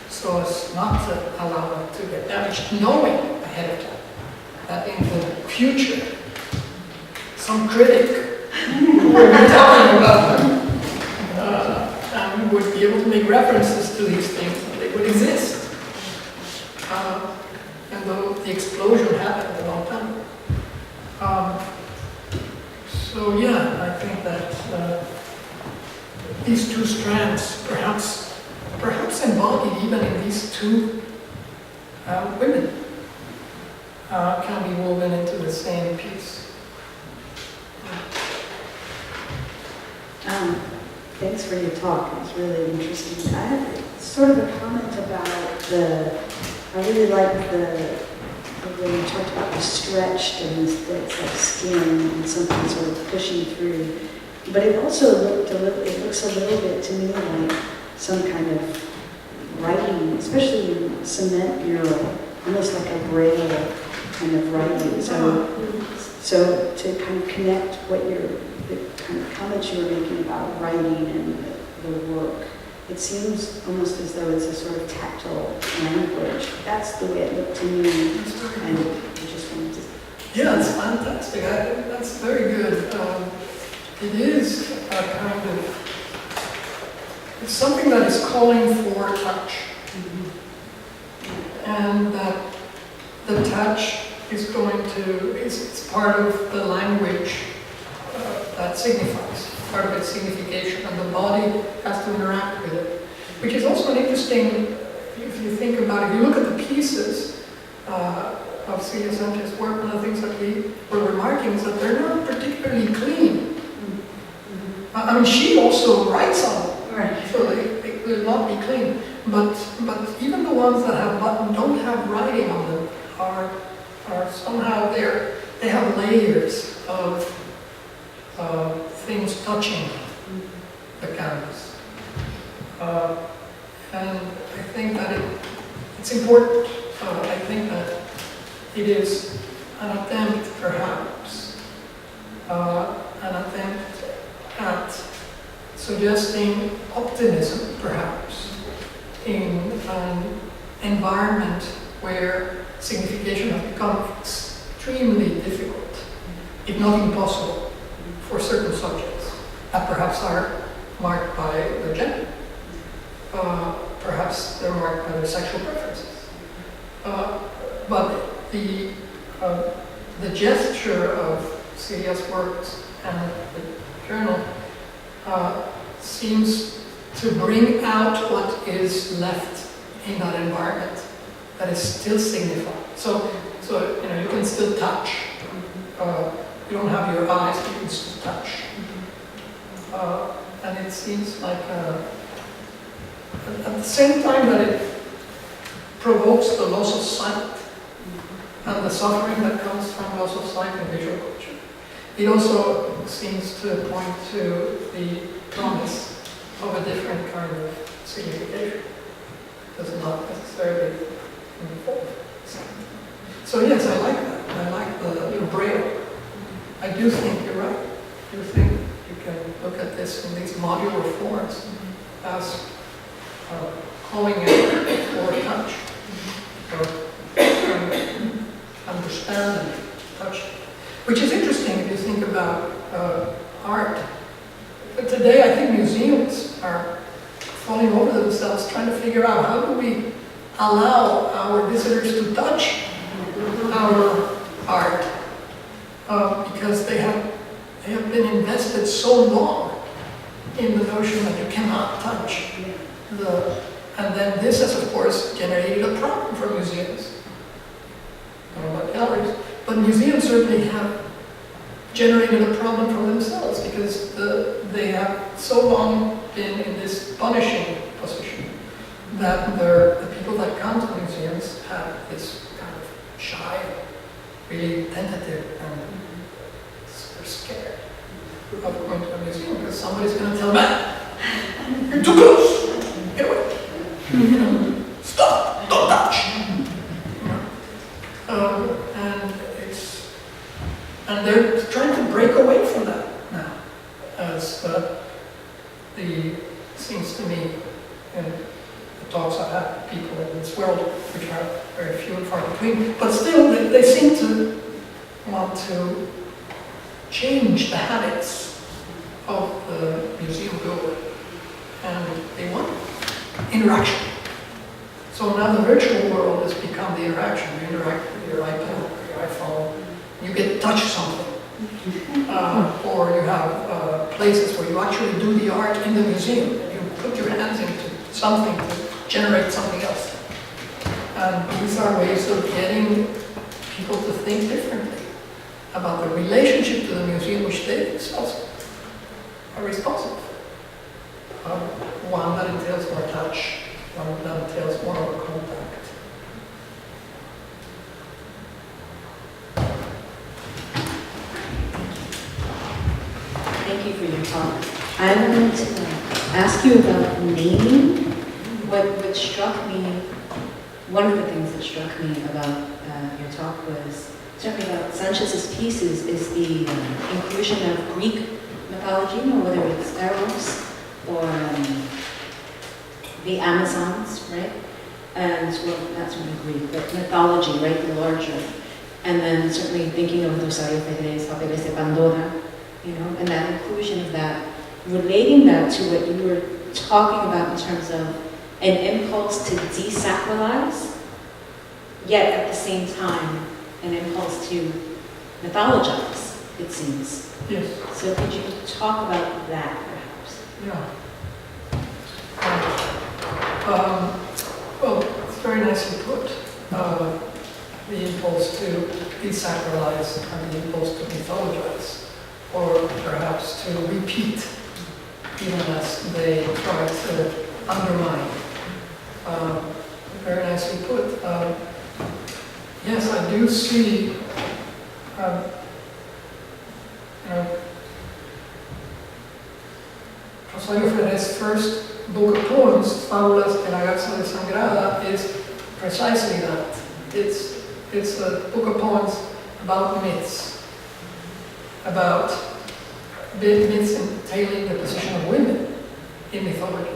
B: so as not to allow them to get damaged, knowing ahead of time that in the future some critic would be talking about them and would be able to make references to these things, and they would exist. And though the explosion happened a long time ago. So yeah, I think that these two strands, perhaps embodied even in these two women, can be woven into the same piece.
C: Thanks for your talk. It's really interesting. I have sort of a comment about I really like the way you talked about the stretched and it's like skin and something sort of pushing through. But it also looks a little bit to me like some kind of writing, especially in cement mural, almost like a braille
D: kind of writing. So to kind of connect the kind of comments you were making about writing and the work, it seems almost as though it's a sort of tactile language. That's the way it looked to me. And I just wanted to...
B: Yeah, it's fantastic. That's very good. It is a kind of, it's something that is calling for touch. And that the touch is going to, it's part of the language that signifies, part of its signification, and the body has to interact with it. Which is also an interesting, if you think about it, if you look at the pieces of Celia Sanchez's work, one of the things that we were remarking is that they're not particularly clean. I mean, she also writes on them,
C: Right.
B: so they will not be clean. But even the ones that don't have writing on them are somehow they have layers of things touching the canvas. And I think that it's important. I think that it is an attempt, perhaps, an attempt at suggesting optimism, perhaps, in an environment where signification has become extremely difficult, if not impossible, for certain subjects that perhaps are marked by their gender. Perhaps they're marked by their sexual preferences. But the gesture of Celia's works and the journal seems to bring out what is left in that environment that is still signified. So you can still touch. You don't have your eyes, but you can still touch. And it seems like at the same time that it provokes the loss of sight and the suffering that comes from loss of sight in visual culture, it also seems to point to the promise of a different kind of signification. It does not necessarily involve. So yes, I like that. I like the braille. I do think you're right. I do think you can look at this in these modular forms as calling it for touch, or understand and touch. Which is interesting if you think about art. But today I think museums are falling over themselves trying to figure out how do we allow our visitors to touch our art, because they have been invested so long in the notion that you cannot touch and then this has of course generated a problem for museums. I don't know about galleries, but museums certainly have generated a problem for themselves because they have so long been in this punishing position that the people that come to museums have this kind of shy, really tentative, and they're scared of going to a museum because somebody's going to tell them, "You're too close, get away, stop, don't touch." And they're trying to break away from that now, as seems to me in the talks I've had with people in this world, which are very few and far between, but still they seem to want to change the habits of the museum goer, and they want interaction. So now the virtual world has become the interaction. You interact with your iPad or your iPhone, you get to touch something. Or you have places where you actually do the art in the museum, and you put your hands into something to generate something else. And these are ways of getting people to think differently about the relationship to the museum, which they themselves are responsible for. One that entails more touch, one that entails more of a contact.
C: Thank you for your talk. I wanted to ask you about naming. What struck me, one of the things that struck me about
E: your talk was certainly about Sanchez's pieces is the inclusion of Greek mythology, whether it's Eros or the Amazons, right? And well, not certainly Greek, but mythology, right? The larger. And then certainly thinking of Rosario Fedres, Papeles de Pandora, and that inclusion of that, relating that to what you were talking about in terms of an impulse to desacralize, yet at the same time, an impulse to mythologize, it seems.
B: Yes.
E: So could you talk about that, perhaps?
B: Yeah. Well, it's very nicely put. The impulse to desacralize and the impulse to mythologize, or perhaps to repeat, even as they try to undermine. Very nicely put. Yes, I do see, Rosario Ferrer's first book of poems, Fábulas de la Garza Desangrada, is precisely that. It's a book of poems about myths, about myths entailing the position of women in mythology,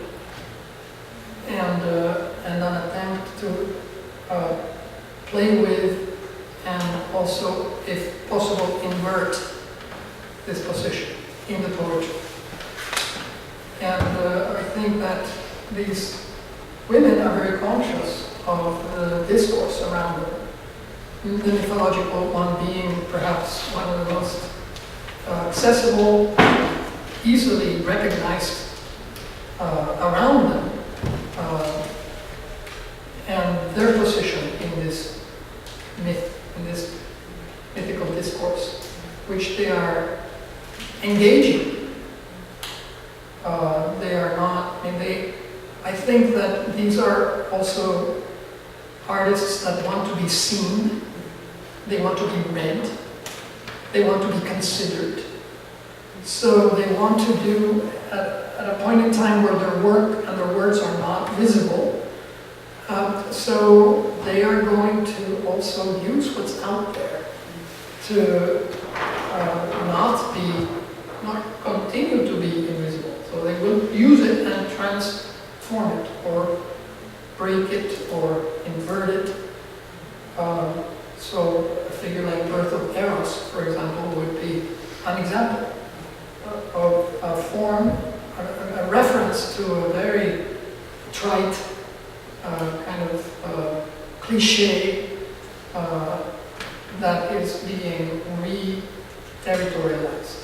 B: and an attempt to play with and also, if possible, invert this position in the poetry. And I think that these women are very conscious of the discourse around them. The mythological one being perhaps one of the most accessible, easily recognized around them, and their position in this myth, in this mythical discourse, which they are engaging. They are not, I think that these are also artists that want to be seen, they want to be read, they want to be considered. So they want to do, at a point in time where their work and their words are not visible, so they are going to also use what's out there to not continue to be invisible. So they will use it and transform it, or break it, or invert it. So a figure like Birth of Eros, for example, would be an example of a form, a reference to a very trite kind of cliche that is being re-territorialized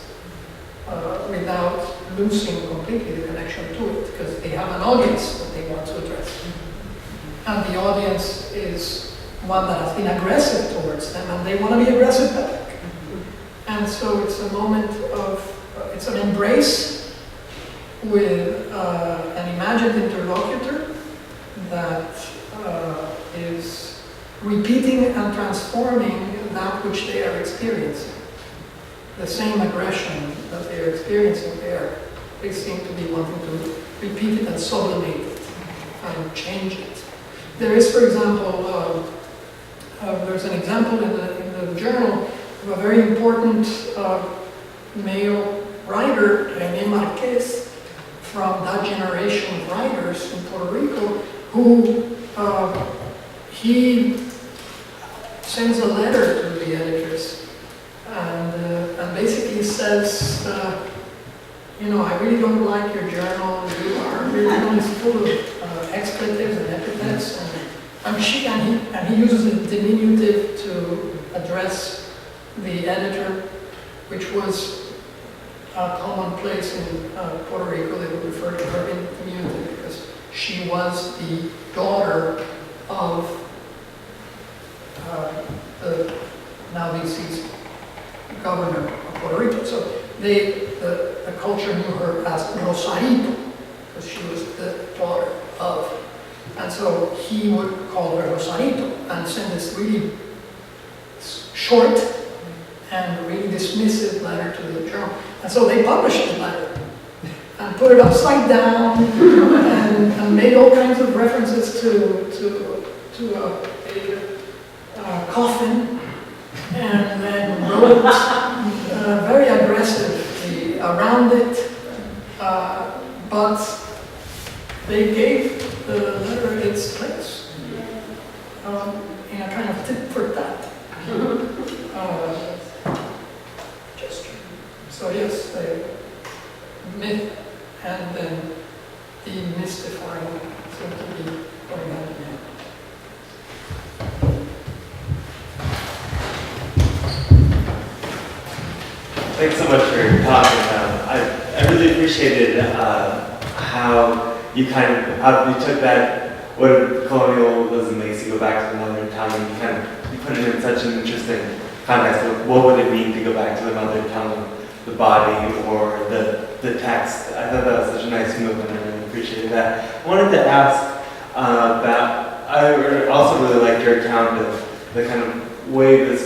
B: without losing completely the connection to it, because they have an audience that they want to address. And the audience is one that has been aggressive towards them, and they want to be aggressive back. And so it's a moment of, it's an embrace with an imagined interlocutor that is repeating and transforming that which they are experiencing. The same aggression that they are experiencing there, they seem to be wanting to repeat it and sublimate it and change it. There is, for example, there's an example in the journal of a very important male writer, René Marquez, from that generation of writers in Puerto Rico, who he sends a letter to the editors and basically says, I really don't like your journal. You are really full of expletives and epithets, and he uses a diminutive to address the editor, which was commonplace in Puerto Rico. They would refer to her in diminutive because she was the daughter of the now deceased governor of Puerto Rico. So the culture knew her as Rosarito, because she was the daughter of. And so he would call her Rosarito and send this really short and really dismissive letter to the journal. And so they published the letter and put it upside down and made all kinds of references to a coffin and then wrote very aggressively around it, but they gave the letter its place in a kind of tit for tat gesture. So yes, they myth and then demystifying seem to be going hand in hand.
F: Thanks so much for talking. I really appreciated how you took that, what colonialism makes you go back to the mother tongue, and you put it in such an interesting context of what would it mean to go back to the mother tongue, the body or the text. I thought that was such a nice movement, and I really appreciated that. I wanted to ask I also really liked your account of the kind of way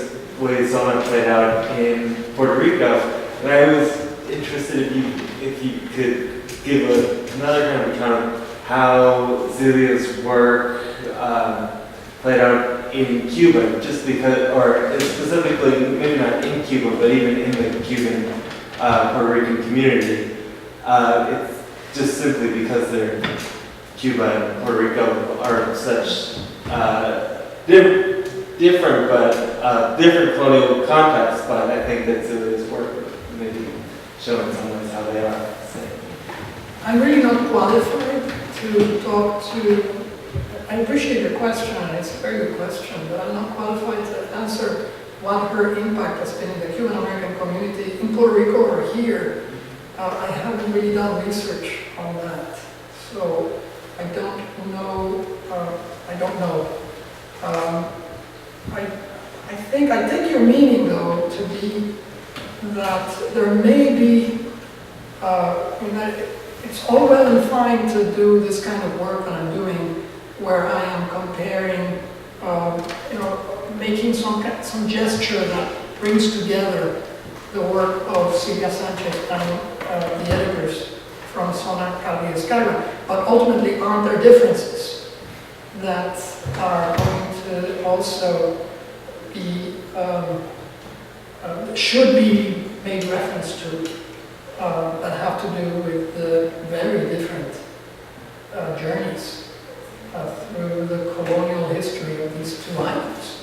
F: Zona played out in Puerto Rico, and I was interested if you could give another kind of account of how Celia's work played out in Cuba, just because, or specifically, maybe not in Cuba, but even in the Cuban Puerto Rican community. It's just simply because Cuba and Puerto Rico are such different colonial contexts, but I think that Celia's work would maybe show in some ways how they are the same.
B: I'm really not qualified to talk to. I appreciate your question, and it's a very good question, but I'm not qualified to answer what her impact has been in the Cuban American community in Puerto Rico or here. I haven't really done research on that, so I don't know. I think I take your meaning though to be that there may be. It's all well and fine to do this kind of work that I'm doing, where I am comparing, making some gesture that brings together the work of Celia Sanchez and the editors from Zona Carga y Descarga. But ultimately, aren't there differences that are going to also be, should be made reference to, that have to do with the very different journeys through the colonial history of these two islands.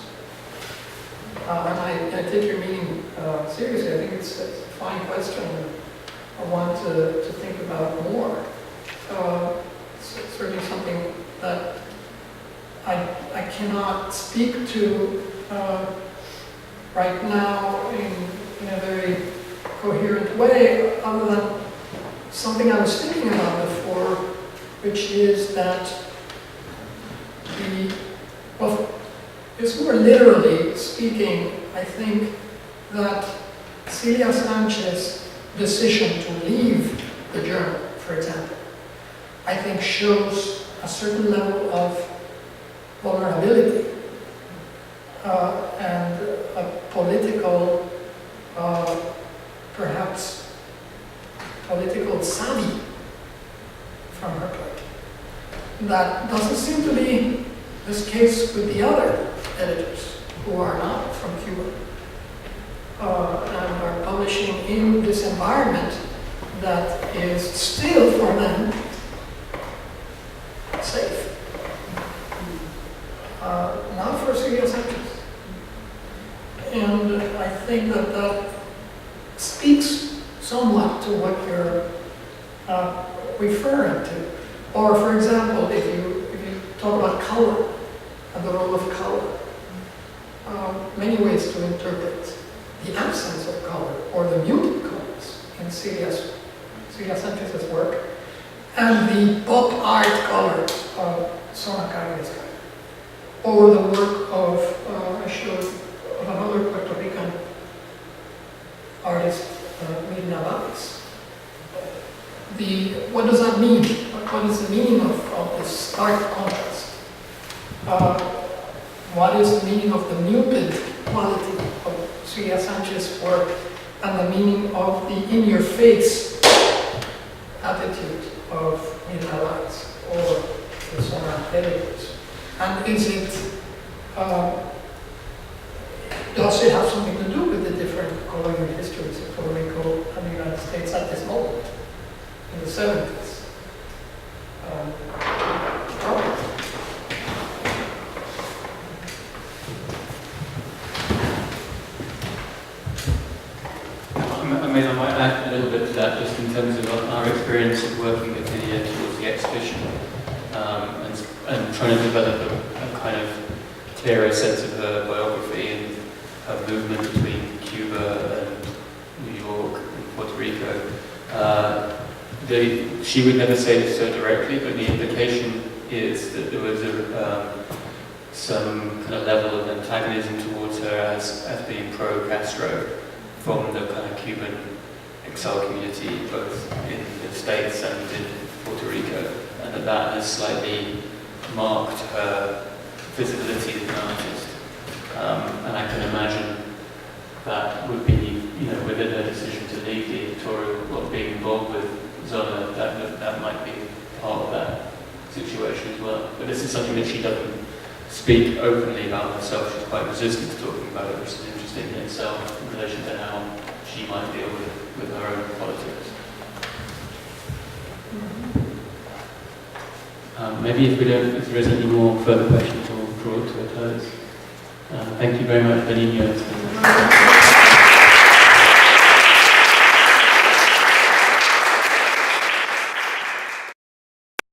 B: And I take your meaning seriously. I think it's a fine question. I want to think about more. It's certainly something that I cannot speak to right now in a very coherent way, other than something I was thinking about before, which is that it's more literally speaking, I think that Celia Sanchez's decision to leave the journal, for example, I think shows a certain level of vulnerability and a political, perhaps political savvy from her part. That doesn't seem to be this case with the other editors who are not from Cuba and are publishing in this environment that is still for them safe. Not for Celia Sanchez. And I think that speaks somewhat to what you're referring to. Or, for example, if you talk about color and the role of color, many ways to interpret the absence of color or the muted colors in Celia Sanchez's work, and the pop art colors of Zona Carga y Descarga, or the work of, I showed, of another Puerto Rican artist, Mirna Valles. What does that mean? What is the meaning of this stark contrast? What is the meaning of the muted quality of Celia Sanchez's work and the meaning of the in-your-face attitude of Mirna Valles or the Zona editors? And is it 70s.
A: I might add a little bit to that, just in terms of our experience of working with Lydia towards the exhibition, and trying to develop a kind of clearer sense of her biography and her movement between Cuba and New York and Puerto Rico. She would never say this so directly, but the implication is that there was some kind of level of antagonism towards her as being pro-Castro from the kind of Cuban exile community, both in the States and in Puerto Rico, and that has slightly marked her visibility as an artist. And I can imagine that would be, within her decision to leave the editorial or being involved with Zona, that might be part of that situation as well. But this is something that she doesn't speak openly about herself. She's quite resistant to talking about it, which is interesting in itself in relation to how she might deal with her own politics. Maybe if there isn't any more further questions, we'll draw it to a close. Thank you very much, Benigno.